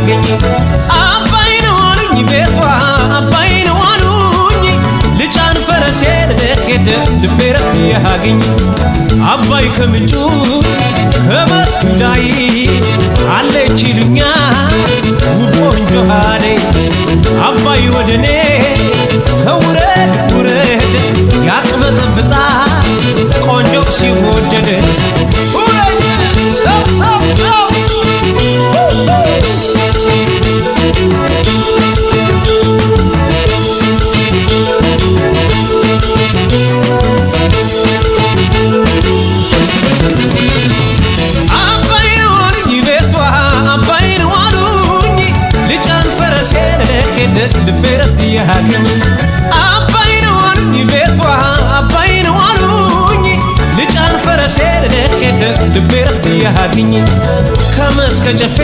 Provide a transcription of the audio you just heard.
ያገኝ አባይ ነው አሉኝ ቤቷ አባይ ነው አሉኝ ልጫን ፈረሴን ልሄድ ልቤ ረፍት ያገኝ አባይ ከምንጩ ከመስኩ ላይ አለች ይሉኛል ውብ ቆንጆ አደይ አባይ ወደኔ ከውረድ ውረድ ያቅበጠብጣል ቆንጆ ሲወደድ ልቤ ረፍት ያገኝ አባይ ነው አሉኝ ቤቷ አባይ ነው አሉኝ ልጫን ፈረሴን ልሄድ ልቤ ረፍት ያገኝ ከመስከ ጨፌ